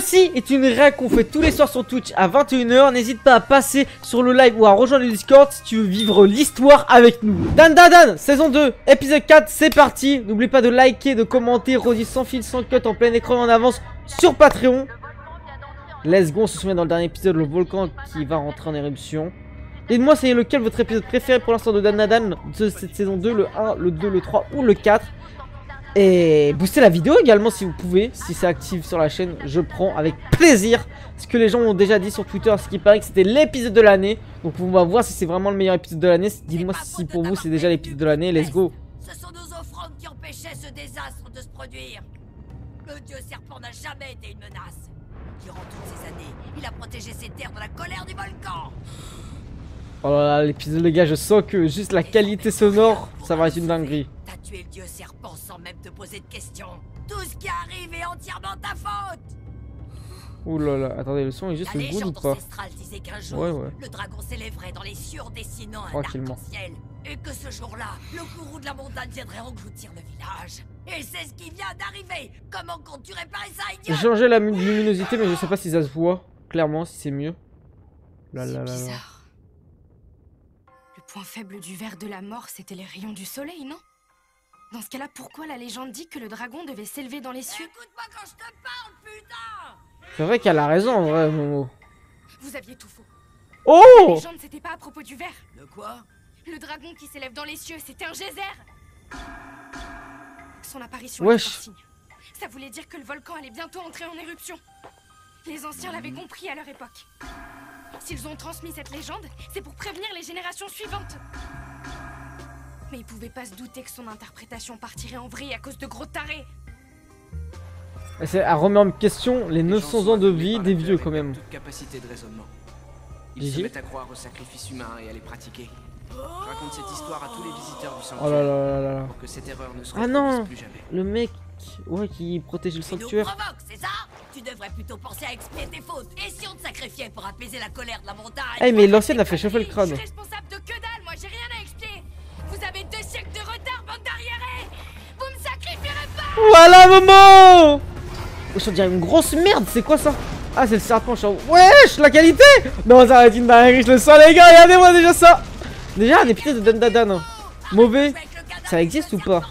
Ceci est une règle qu'on fait tous les soirs sur Twitch à 21 h. N'hésite pas à passer sur le live ou à rejoindre le Discord si tu veux vivre l'histoire avec nous. Dan Dan Dan, saison 2, épisode 4, c'est parti. N'oublie pas de liker, de commenter, redis sans fil, sans cut, en plein écran en avance sur Patreon. Let's go, on se souvient dans le dernier épisode, le volcan qui va rentrer en éruption. Dites-moi, c'est lequel votre épisode préféré pour l'instant de Dan Dan Dan de cette saison 2, le 1, le 2, le 3 ou le 4. Et boostez la vidéo également si vous pouvez, si c'est actif sur la chaîne, je prends avec plaisir. Ce que les gens ont déjà dit sur Twitter, ce qui paraît que c'était l'épisode de l'année. Donc on va voir si c'est vraiment le meilleur épisode de l'année. Dites-moi si pour vous c'est déjà l'épisode de l'année, let's go. Ce sont nos offrandes qui empêchaient ce désastre de se produire. Le dieu serpent n'a jamais été une menace. Durant toutes ces années, il a protégé ses terres de la colère du volcan. Oh là là, l'épisode les gars, je sens que juste la qualité sonore, ça va être une dinguerie. T'as tué le dieu serpent sans même te poser de questions. Tout ce qui arrive est entièrement ta faute. Ouh là là, attendez, le son est juste La good ou légende pas? ancestrale disait qu'un jour, Ouais. le dragon s'élèverait dans les cieux dessinant un Tranquillement. arc-en-ciel. Et que ce jour-là, le courroux de la montagne viendrait engloutir le village. Et c'est ce qui vient d'arriver. Comment comptes-tu réparer ça, J'ai idiot? changé la luminosité, mais je sais pas si ça se voit clairement, si c'est mieux. Là là là là. Bizarre. Le point faible du ver de la mort, c'était les rayons du soleil, non? Dans ce cas-là, pourquoi la légende dit que le dragon devait s'élever dans les cieux? Écoute-moi quand je te parle, putain! C'est vrai qu'elle a raison en vrai, Momo. Vous aviez tout faux. La Oh! légende, c'était pas à propos du ver. De quoi? Le dragon qui s'élève dans les cieux, c'était un geyser. Son apparition Wesh. était un signe. Ça voulait dire que le volcan allait bientôt entrer en éruption. Les anciens l'avaient compris à leur époque. S'ils ont transmis cette légende, c'est pour prévenir les générations suivantes. Mais ils pouvaient pas se douter que son interprétation partirait en vrille à cause de gros tarés. Elle remet en question les 900 ans de vie des vieux quand même. Toute capacité de raisonnement. Ils Gigi. se mettent à croire aux sacrifices humains et à les pratiquer. Je raconte cette histoire à tous les visiteurs du Oh sanctuaire là là là là. pour que cette erreur ne se Ah reproduise non, plus jamais. le mec, ouais, qui protège le Tu nous sanctuaire. provoques, c'est ça? Tu devrais plutôt penser à expier tes fautes. Et si on te sacrifiait pour apaiser la colère de la montagne? Eh mais l'ancienne a fait chauffer le Je crâne. suis responsable de que dalle, moi j'ai rien à expliquer. Vous avez 2 siècles de retard, bande d'arriérés. Vous me sacrifierez pas. Voilà Momo! Wesh, on dirait une grosse merde, c'est quoi ça? Ah, c'est le serpent, wesh, la qualité! Non, ça va être une dinguerie, je le sens les gars, regardez-moi déjà ça! Déjà un épisode de Dan Dan Dan. Mauvais, ça existe ou pas?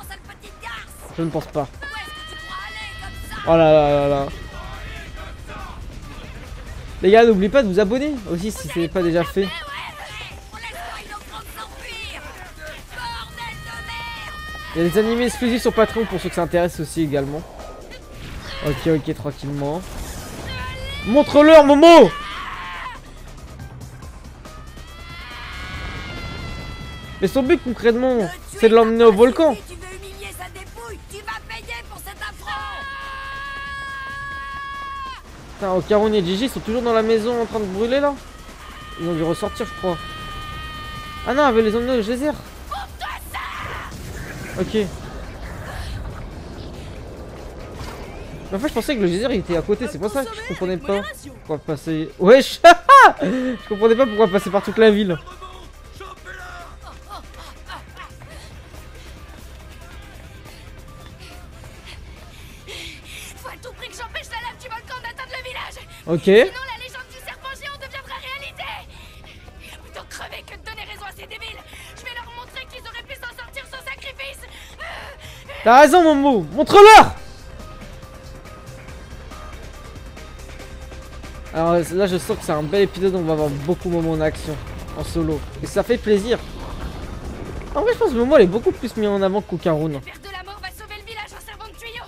Je ne pense pas. Oh là là là là. Les gars, n'oubliez pas de vous abonner aussi si ce n'est pas déjà fait. Il y a des animés exclusifs sur Patreon pour ceux que ça intéresse aussi également. Ok, tranquillement. Montre-leur, Momo! Mais son but concrètement, c'est de l'emmener au volcan. Si tu veux humilier sa dépouille, tu vas payer pour cet affront. Putain, Ocaron et Gigi sont toujours dans la maison en train de brûler là. Ils ont dû ressortir, je crois. Ah non, elle veut les emmener au geyser. Ok. Mais en fait, je pensais que le geyser il était à côté, c'est pour ça que je comprenais pas pourquoi passer. Wesh! Je comprenais pas pourquoi passer par toute la ville. Faut à tout prix que j'empêche la lave du volcan d'atteindre le village. Ok. Sinon la légende du serpent géant deviendra réalité. Plutôt crever que de donner raison à ces débiles. Je vais leur montrer qu'ils auraient pu s'en sortir sans sacrifice. T'as raison, Momo. Montre-leur! Alors là, je sens que c'est un bel épisode où on va avoir beaucoup de moments en action, en solo. Et ça fait plaisir. En vrai, je pense que Momo elle est beaucoup plus mis en avant qu'Ocaron. Le père de la mort va sauver le village en servant de tuyau.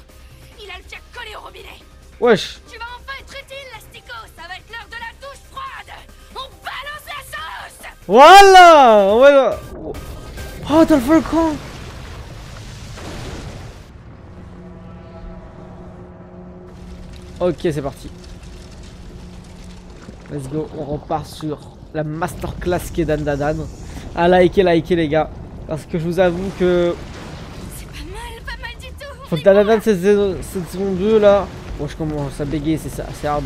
Il a le fiac collé au robinet. Wesh. Tu vas enfin être utile, l'Astico. Ça va être l'heure de la douche froide. On balance la sauce. Voilà. Voilà. Oh, dans le volcan. Ok, c'est parti. Let's go, on repart sur la masterclass qui est Dan Dan Dan. À liker les gars. Parce que je vous avoue que C'est pas mal du tout. faut que Dan Dan Dan cette saison 2 là. Bon, je commence à bégayer, c'est hard.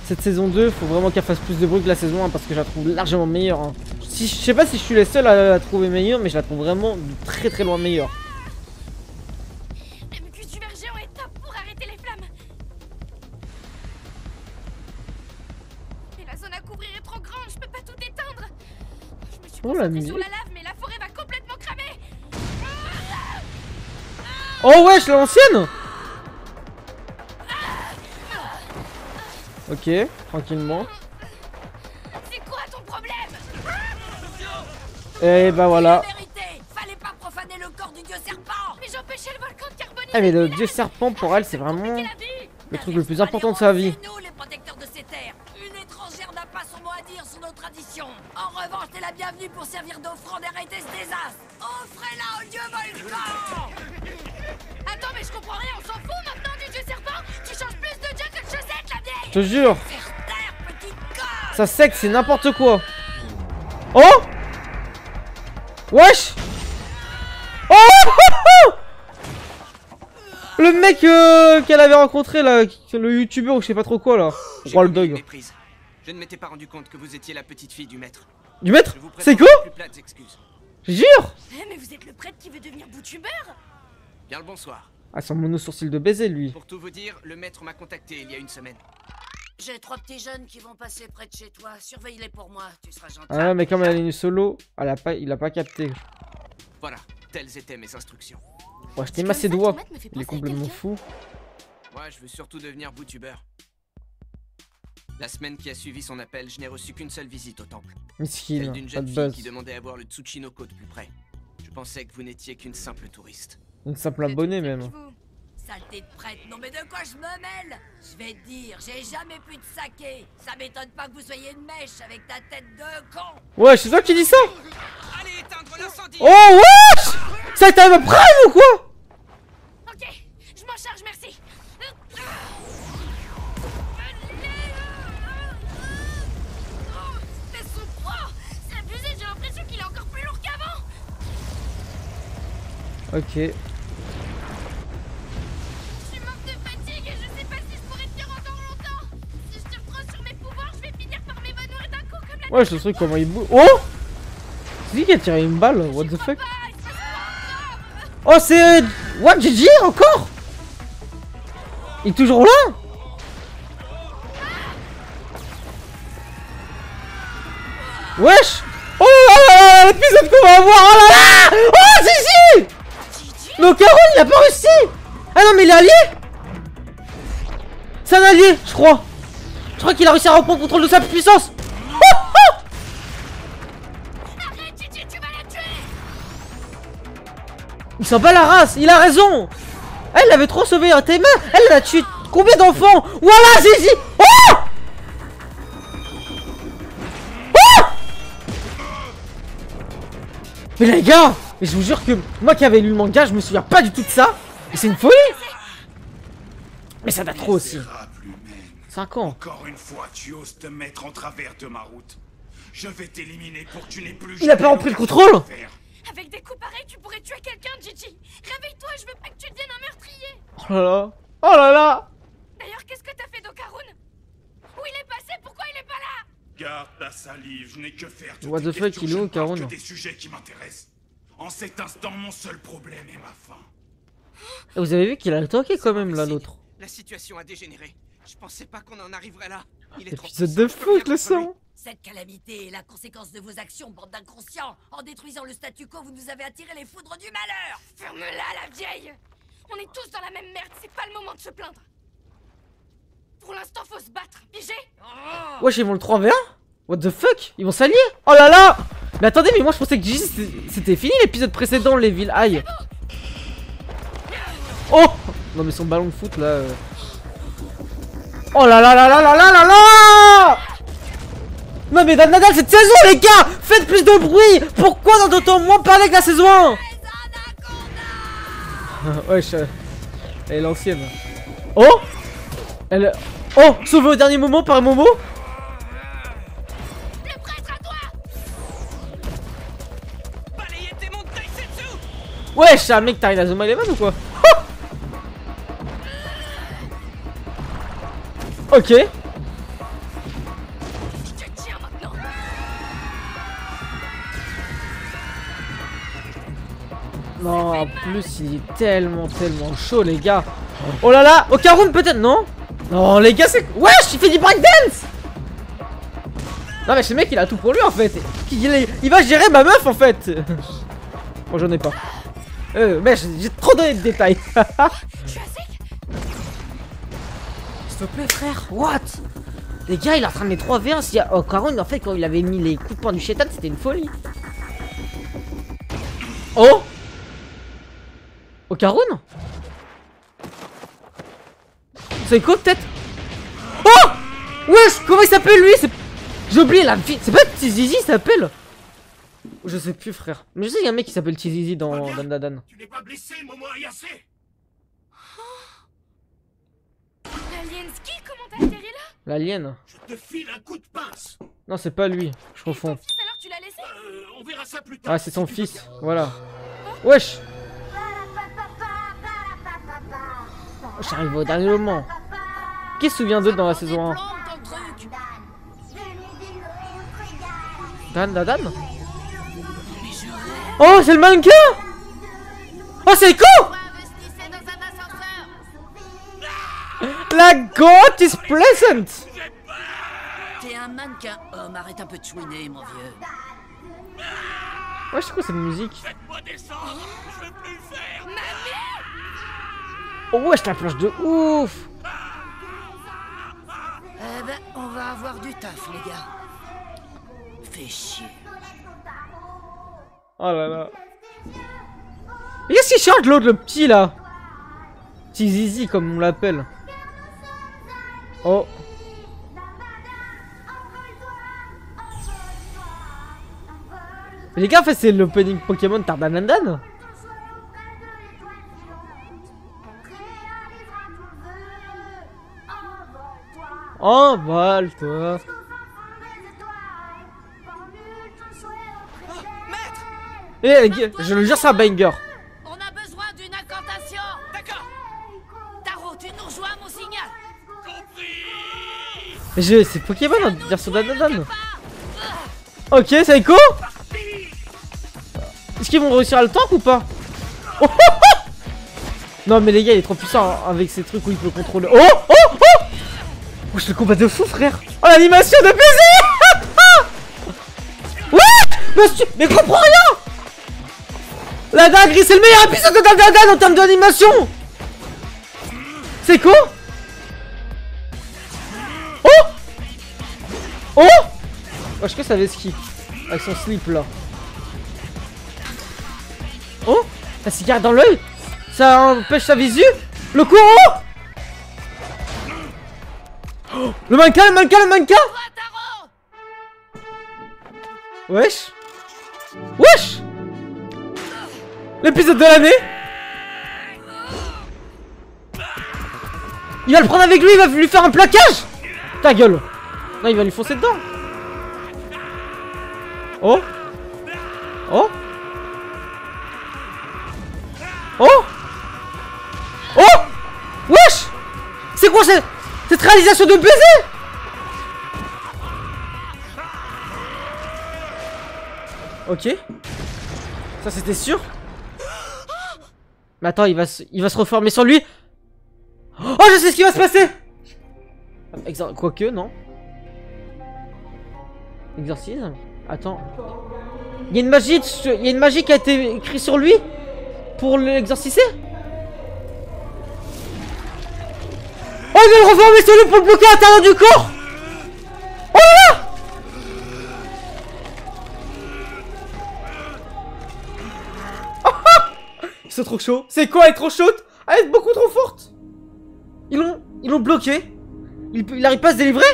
Cette saison 2, faut vraiment qu'elle fasse plus de bruit que la saison 1 parce que je la trouve largement meilleure. Hein. Si, je sais pas si je suis les seuls à la trouver meilleure, mais je la trouve vraiment de très loin meilleure. Le mucus du ver géant est top pour arrêter les flammes. suis Oh, la concentrée musique. sur la lave, mais la forêt va complètement cramer. Oh wesh, l'ancienne. Ok, tranquillement. C'est quoi ton problème? Et bah voilà. La vérité, fallait pas profaner le corps du dieu serpent. Mais j'empêchais le volcan de carboniser. Ah mais le dieu serpent pour elle c'est vraiment le truc le plus important de sa vie. C'est nous les protecteurs de ces terres. Une étrangère n'a pas son mot à dire sur nos traditions. En revanche, t'es la bienvenue pour servir d'offrande et arrêter ce désastre. Offrez-la au dieu volcan. Attends, mais je comprends rien, on s'en fout maintenant du dieu serpent. Tu changes plus de dieu que de chaussettes, la vieille. Je te jure, Faire taire, petite conne. ça secte, c'est n'importe quoi. Oh wesh. Oh le mec qu'elle avait rencontré là, le youtubeur ou je sais pas trop quoi là. J'ai Roi le commis une dog. méprise. Je ne m'étais pas rendu compte que vous étiez la petite fille du maître. Du maître. Je vous C'est présente quoi? mes plus plates excuses. Je jure. Eh, mais vous êtes le prêtre qui veut devenir boutubeur? Bien le bonsoir. Ah son mono sourcil de baiser lui. Pour tout vous dire, le maître m'a contacté il y a une semaine. J'ai 3 petits jeunes qui vont passer près de chez toi. Surveille-les pour moi, tu seras gentil. Ah mais comme elle est une solo, il a pas capté. Voilà, telles étaient mes instructions. Ouais, je t'ai massé ses doigts. Il est complètement fou. Moi, je veux surtout devenir boutubeur. La semaine qui a suivi son appel, je n'ai reçu qu'une seule visite au temple. Miskin, Celle d'une pas jeune de fille buzz. qui demandait à voir le Tsuchinoko de plus près. Je pensais que vous n'étiez qu'une simple touriste. Une simple abonnée même. Saleté de prêtre, non mais de quoi je me mêle? Je vais te dire, j'ai jamais pu te saquer. Ça m'étonne pas que vous soyez une mèche avec ta tête de con. Ouais, c'est toi qui dis ça? Allez éteindre l'incendie! Oh wesh! Ça a été un prime ou quoi? Ok, je m'en charge, merci. Mais son poids, c'est abusé, j'ai l'impression qu'il est encore plus lourd qu'avant. Ok. Je manque de fatigue et je sais pas si je pourrais tenir encore longtemps. Si je tire trop sur mes pouvoirs, je vais finir par m'évanouir d'un coup comme la Ouais, ce truc comment il bouge. Oh! C'est qui qui a tiré une balle? What the fuck? Oh, c'est. What, GG encore? Il est toujours là? Wesh! Oh là là, l'épisode qu'on va avoir! Oh là là! Oh, si! Mais Caron, il a pas réussi! Ah non, mais il est allié! C'est un allié, je crois! Je crois qu'il a réussi à reprendre contrôle de sa puissance! Oh, oh! Arrête, Gigi, tu vas la tuer. Il s'en bat la race, il a raison! Elle avait trop sauvé un Théma! Elle a tué combien d'enfants? Voilà, Zizi! Oh! Oh! Mais les gars! Mais je vous jure que moi qui avais lu le manga, je me souviens pas du tout de ça! Et c'est une folie! Mais ça date trop aussi! Misérable humaine. 5 ans! Encore une fois, tu oses te mettre en travers de ma route. Je vais t'éliminer pour que tu n'aies plus. Il a pas jamais repris le l'occasion contrôle. de le faire. Avec des coups pareils, tu pourrais tuer quelqu'un, Gigi. Réveille-toi, je veux pas que tu deviennes un meurtrier. Oh là là! Oh là là! D'ailleurs, qu'est-ce que t'as fait d'Okarun? Où il est passé? Pourquoi il est pas là? Garde ta salive, je n'ai que faire. de What tes the fuck, questions, il est je où, ne parle Karun? que des sujets qui m'intéressent. En cet instant, mon seul problème est ma faim. Vous avez vu qu'il a toqué quand même là, l'autre. La situation a dégénéré. Je pensais pas qu'on en arriverait là. Il est trop Épisode de puissant, je peux fou avec rien le contre lui. sang! Cette calamité est la conséquence de vos actions, bande d'inconscients. En détruisant le statu quo, vous nous avez attiré les foudres du malheur. Ferme-la, la vieille. On est tous dans la même merde, c'est pas le moment de se plaindre. Pour l'instant, faut se battre, pigé? Wesh, ils vont le 3v1? What the fuck? Ils vont s'allier? Oh là là! Mais attendez, mais moi je pensais que c'était fini l'épisode précédent, les villes. Aïe! Oh! Non, mais son ballon de foot là. Oh là là là là là là là là! Non, mais Nadal, cette saison, les gars! Faites plus de bruit! Pourquoi on entend moins parler que la saison 1? Wesh, elle est l'ancienne. Oh! Elle. Oh! Sauvée au dernier moment par Momo? Le prêtre à toi! Balayez tes mondes Taisetsu! Wesh, un mec, t'arrives à Zoma Eleven ou quoi? Ok. Je te tiens maintenant! Non, en plus, il est tellement chaud, les gars. Oh là là! Okarun, peut-être, non? Non, les gars, c'est. Wesh, il fait du breakdance! Non mais ce mec il a tout pour lui en fait. Il va gérer ma meuf en fait. Bon j'en ai pas. Mais j'ai trop donné de détails. Je suis à sec. S'il te plaît frère. What? Les gars il est en train de les 3v1. Si oh, Caron en fait quand il avait mis les coups de poing du chétan c'était une folie. Oh. Oh Caron. C'est quoi peut-être? Oh. Wesh, comment il s'appelle lui? J'ai oublié la fille. C'est pas Tizizi il s'appelle? Je sais plus frère. Mais je sais qu'il y a un mec qui s'appelle Tizizi dans Dan Dan. Tu n'es pas blessé, Momo Ayase? L'Alienski, comment t'as atterri là? L'alien? Je te file un coup de pince. Non c'est pas lui, je Et ton confonds. fils alors tu l'as laissé? On verra ça plus tard. Ah c'est son fils, voilà. Wesh. J'arrive au dernier moment. Qui se souvient d'eux dans la saison 1? Dan Dan Dan. Oh c'est le mannequin. Oh c'est con. La goat is pleasant. T'es un mannequin homme, arrête un peu de chouiner, mon vieux. Ouais c'est quoi cette musique? Faites-moi descendre. Je veux plus le faire. Oh wesh la planche de ouf. Eh ben, on va avoir du taf, les gars. Fais chier. Oh là là. Mais qu'est-ce qu'il chante l'autre, le petit là? Petit Zizi comme on l'appelle. Oh. Mais les gars en fait c'est l'opening Pokémon Tardanandan. Envole-toi. Eh, je le jure, c'est un banger. On a besoin d'une incantation. D'accord. Taro, tu nous rejoins, mon signal. Mais c'est Pokémon en version Dandadan. Ok, c'est quoi? Est-ce qu'ils vont réussir à le tank ou pas? Oh, oh, oh. Non mais les gars il est trop puissant hein, avec ces trucs où il peut contrôler. Oh oh oh. Oh je le combat de fou frère. Oh l'animation de baiser. Ouais. Mais comprends rien. La dinguerie c'est le meilleur épisode de Dandadan en termes d'animation. C'est quoi? Oh. Oh. Oh je crois que ça avait ski. Avec son slip là. Oh, la cigarette dans l'œil. Ça empêche sa visu. Le courant. Oh, le mannequin, le mannequin, le mannequin. Wesh. Wesh. L'épisode de l'année. Il va le prendre avec lui, il va lui faire un plaquage. Ta gueule. Non, il va lui foncer dedans. Oh. Oh. Oh. Oh. Wesh. C'est quoi cette réalisation de baiser? Ok. Ça c'était sûr. Mais attends, il va se reformer sur lui. Oh, je sais ce qui va se passer. Quoique, non. Exorcisme. Attends. Il y a une magie qui a été écrite sur lui pour l'exorciser. Oh, il va le reformer sur lui pour le bloquer à l'intérieur du corps. Oh là. Ils sont trop chauds. C'est quoi être trop chaude? Elle est beaucoup trop forte. Ils l'ont bloqué. Il arrive pas à se délivrer.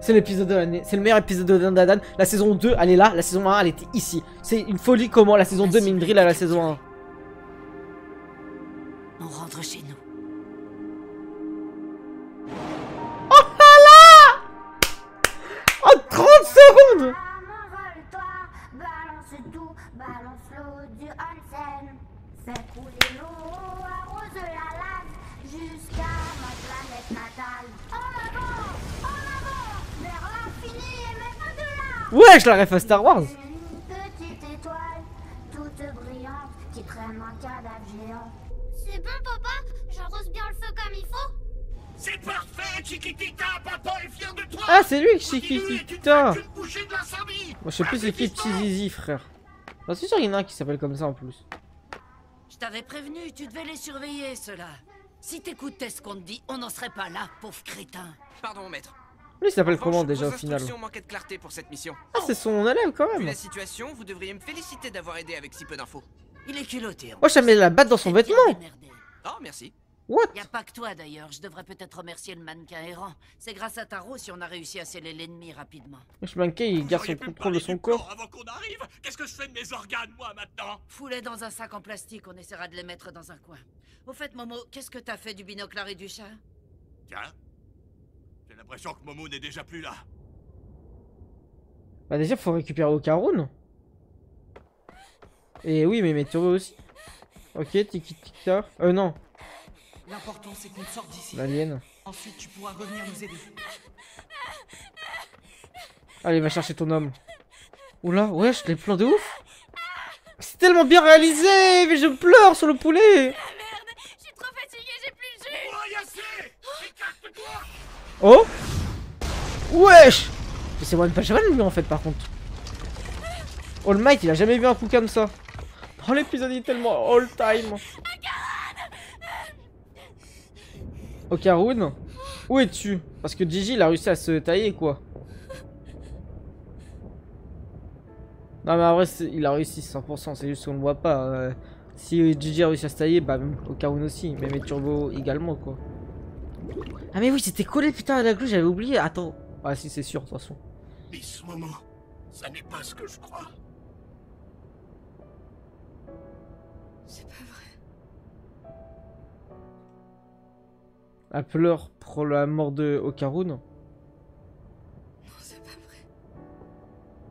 C'est l'épisode de l'année. C'est le meilleur épisode de Dandadan. La saison 2, elle est là. La saison 1, elle était ici. C'est une folie comment la saison 2 met une drill à la saison 1. On rentre chez nous. Oh là là. En 30 secondes. Balance tout, balance l'eau du onsen. Fais couler l'eau, arrose la lave jusqu'à ma planète natale. En avant, vers l'infini et même au-delà. Ouais, je la ref à Star Wars. Une petite étoile, toute brillante, qui traîne un cadavre géant. C'est bon, papa? J'arrose bien le feu comme il faut? C'est parfait, Chiquitita. Papa est fier de toi. Ah, c'est lui, Continue et tu ne Chiquitita. feras qu'une bouchée de l'incendie. Moi, je sais plus c'est qui Petit Zizi, frère. Bah, c'est sûr, il y en a un qui s'appelle comme ça en plus. Je t'avais prévenu, tu devais les surveiller, ceux-là. Si t'écoutais ce qu'on te dit, on n'en serait pas là, pauvre crétin. Pardon, maître. Lui, il s'appelle En comment revanche, déjà au vos final? instructions manquaient de clarté pour cette mission. Ah, c'est son élève quand Vu même. la situation, vous devriez me féliciter d'avoir aidé avec si peu d'infos. Il est culotté. Moi, j'aimais la batte dans son C'est bien vêtement. démerdé. Oh, merci. What? Y a pas que toi d'ailleurs, je devrais peut-être remercier le mannequin errant. C'est grâce à Taro si on a réussi à sceller l'ennemi rapidement. Je manquais, il garde son contrôle de son corps. Avant qu'on arrive, qu'est-ce que je fais de mes organes, moi, maintenant? Fous-les dans un sac en plastique, on essaiera de les mettre dans un coin. Au fait, Momo, qu'est-ce que t'as fait du binocle et du chat? Tiens, j'ai l'impression que Momo n'est déjà plus là. Bah, déjà, faut récupérer Okaroun. Et oui, mais Turbo aussi. Ok, Tiki-Tika. Non, L'important c'est qu'on sorte d'ici. l'alien. Ensuite tu pourras revenir nous aider. Allez, va chercher ton homme. Oula, wesh, les plans de ouf. C'est tellement bien réalisé, mais je pleure sur le poulet. Merde, je suis trop fatiguée, j'ai plus le jus. Oh, Yassé, écarte-toi. Oh, wesh. Mais c'est One Punch Man lui en fait par contre. All Might, il a jamais vu un coup comme ça. Oh, l'épisode est tellement all time. Okaroun, où es-tu? Parce que Gigi il a réussi à se tailler quoi. Non mais en vrai il a réussi 100%, c'est juste qu'on le voit pas. Si Gigi a réussi à se tailler, bah même Okaroun aussi, mais Turbo également quoi. Ah mais oui c'était collé putain à la glue, j'avais oublié, attends. Ah si c'est sûr de toute façon. Miss Momo, ça n'est pas ce que je crois. C'est pas vrai. Elle pleure pour la mort de Okaroun. Non, c'est pas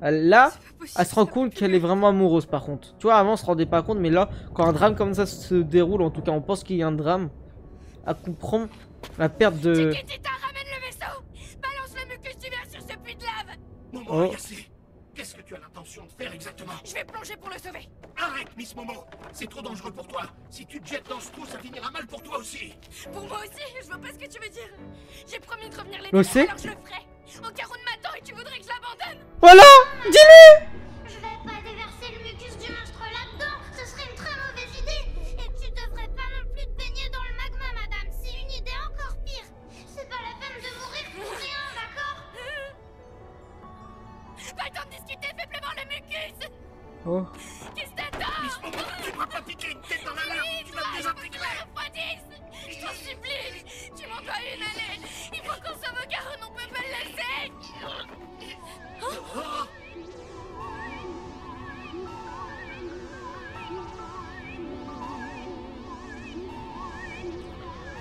vrai. Là, C'est pas possible. elle se rend compte qu'elle est vraiment amoureuse par contre. Tu vois, avant on se rendait pas compte, mais là, quand un drame comme ça se déroule, en tout cas on pense qu'il y a un drame, elle comprend la perte de... Chiquitita, ramène le vaisseau. Balance le mucus du verre sur ce puits de lave. Momo, Oh. Yassé, qu'est-ce que tu as l'intention de faire exactement? Je vais plonger pour le sauver. Arrête, Miss Momo, c'est trop dangereux pour toi. Si tu te jettes dans ce trou, ça finira mal pour toi aussi. Pour moi aussi, je vois pas ce que tu veux dire. J'ai promis de revenir les Moi aussi. alors je le ferai. Okaroun m'attend et tu voudrais que je l'abandonne. Voilà. Dis-le. Je vais pas déverser le mucus du monstre là-dedans, ce serait une très mauvaise idée. Et tu devrais pas non plus te baigner dans le magma, madame, c'est une idée encore pire. C'est pas la peine de mourir pour rien, d'accord? Pas le temps de discuter, fais pleuvoir le mucus. Oh. Qu'est-ce que t'attends? Miss Momo, tu dois pas piquer une tête dans la lave, tu vas me désintégrer. Refroidisse. Je t'en supplie. Tu m'en dois une, allez. Il faut qu'on sauve Okaroun, on peut pas le laisser.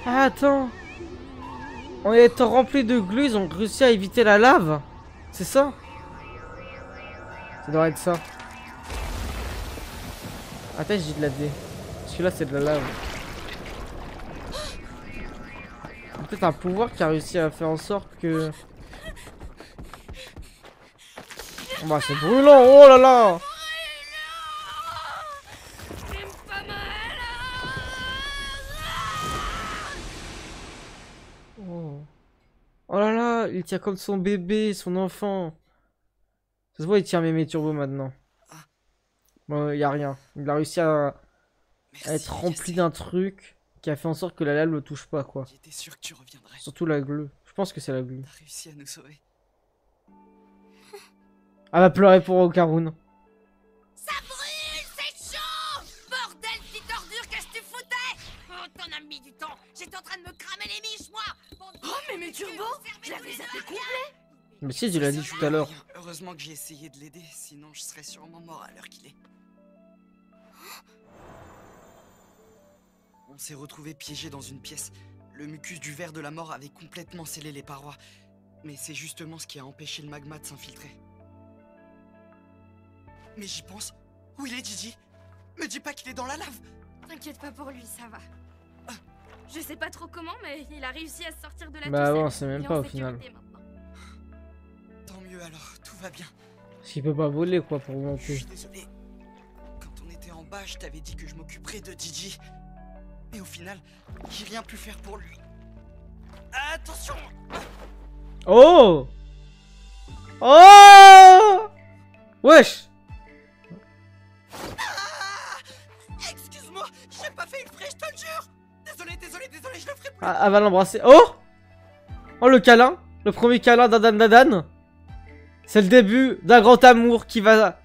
Ah, attends. En étant rempli de glu, ils ont réussi à éviter la lave. C'est ça? Ça doit être ça. Attends, j'ai de la D. Celui-là, c'est de la lave. Peut-être un pouvoir qui a réussi à faire en sorte que... Bah, c'est brûlant, oh là là. J'aime pas mal. Oh. Oh là là, il tient comme son bébé, son enfant. Ça se voit, il tient mémé turbo maintenant. Bon, y a rien. Il a réussi à être rempli d'un truc qui a fait en sorte que la lave le touche pas, quoi. J'étais sûr que tu reviendrais. Surtout la glue. Je pense que c'est la glue. T'as réussi à nous sauver. Elle va pleurer pour Okaroun. Ça brûle, c'est chaud. Bordel, petite ordure, qu'est-ce que tu foutais? Oh, t'en as mis du temps. J'étais en train de me cramer les miches, moi. Oh, mais mes turbos, je l'avais zappé complet. Mais si, tu l'as dit tout à l'heure. Heureusement que j'ai essayé de l'aider, sinon je serais sûrement mort à l'heure qu'il est. On s'est retrouvés piégés dans une pièce. Le mucus du verre de la mort avait complètement scellé les parois. Mais c'est justement ce qui a empêché le magma de s'infiltrer. Mais j'y pense. Où il est, Gigi? Me dis pas qu'il est dans la lave. T'inquiète pas pour lui, ça va. Je sais pas trop comment, mais il a réussi à se sortir de la Bah tout ouais, seul. on sait même Il est pas en au final. sécurité maintenant. Tant mieux alors, tout va bien. Parce qu'il peut pas voler, quoi, pour Je monter. suis désolé. Quand on était en bas, je t'avais dit que je m'occuperais de Gigi. Mais au final, j'ai rien pu faire pour lui. Attention. Oh! Oh! Wesh! Excuse-moi, j'ai pas fait exprès, je te le jure. Désolé, je le ferai plus. Ah, elle va l'embrasser. Oh! Oh, le câlin! Le premier câlin d'Adan. C'est le début d'un grand amour qui va Arrête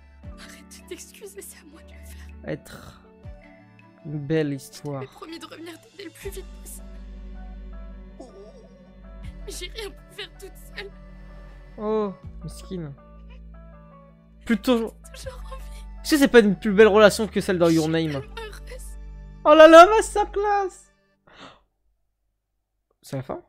de t'excuser, c'est à moi de le faire. être une belle J'ai histoire. promis de revenir t'aider le plus vite possible. Mais j'ai rien pu faire toute seule. Oh, mesquine. Plutôt. Toujours envie. Tu sais, c'est pas une plus belle relation que celle dans Your Name. Tellement heureuse. Oh là là, masterclass! C'est la fin?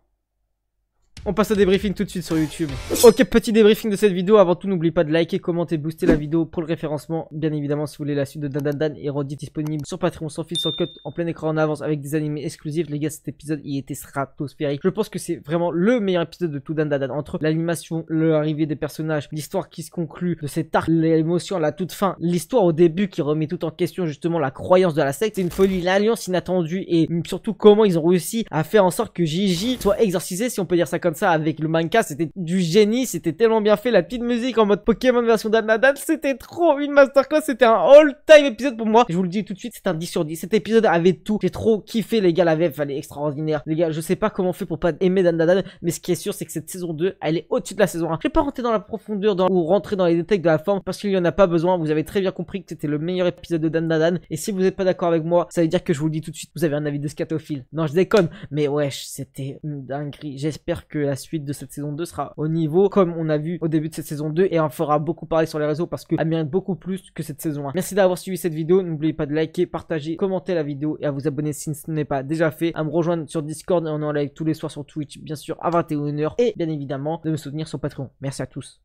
On passe au débriefing tout de suite sur YouTube. Ok, petit débriefing de cette vidéo. Avant tout, n'oublie pas de liker, commenter, booster la vidéo pour le référencement. Bien évidemment, si vous voulez la suite de Dan et Roddy disponible sur Patreon sans fil, sans cut, en plein écran en avance avec des animés exclusifs. Les gars, cet épisode, il était stratosphérique. Je pense que c'est vraiment le meilleur épisode de tout Dan. Entre l'animation, l'arrivée des personnages, l'histoire qui se conclut de cet arc, l'émotion à la toute fin, l'histoire au début qui remet tout en question justement la croyance de la secte. C'est une folie, l'alliance inattendue et surtout comment ils ont réussi à faire en sorte que Gigi soit exorcisé, si on peut dire ça comme ça, avec le manga. C'était du génie, c'était tellement bien fait. La petite musique en mode Pokémon version Dan, c'était trop une masterclass, c'était un all-time épisode pour moi. Je vous le dis tout de suite, c'est un 10 sur 10. Cet épisode avait tout. J'ai trop kiffé, les gars. La VF, elle est extraordinaire. Les gars, je sais pas comment on fait pour pas aimer Dan, mais ce qui est sûr, c'est que cette saison 2, elle est au-dessus de la saison 1. Je vais pas rentrer dans la profondeur ou rentrer dans les détails de la forme parce qu'il y en a pas besoin. Vous avez très bien compris que c'était le meilleur épisode de Dan. Et si vous n'êtes pas d'accord avec moi, ça veut dire que je vous le dis tout de suite, vous avez un avis de scatophile. Non, je déconne, mais wesh, c'était une dinguerie. J'espère que la suite de cette saison 2 sera au niveau comme on a vu au début de cette saison 2 et on fera beaucoup parler sur les réseaux parce qu'elle mérite beaucoup plus que cette saison 1. Merci d'avoir suivi cette vidéo, n'oubliez pas de liker, partager, commenter la vidéo et à vous abonner si ce n'est pas déjà fait, à me rejoindre sur Discord et on est en live tous les soirs sur Twitch bien sûr à 21 h et bien évidemment de me soutenir sur Patreon. Merci à tous.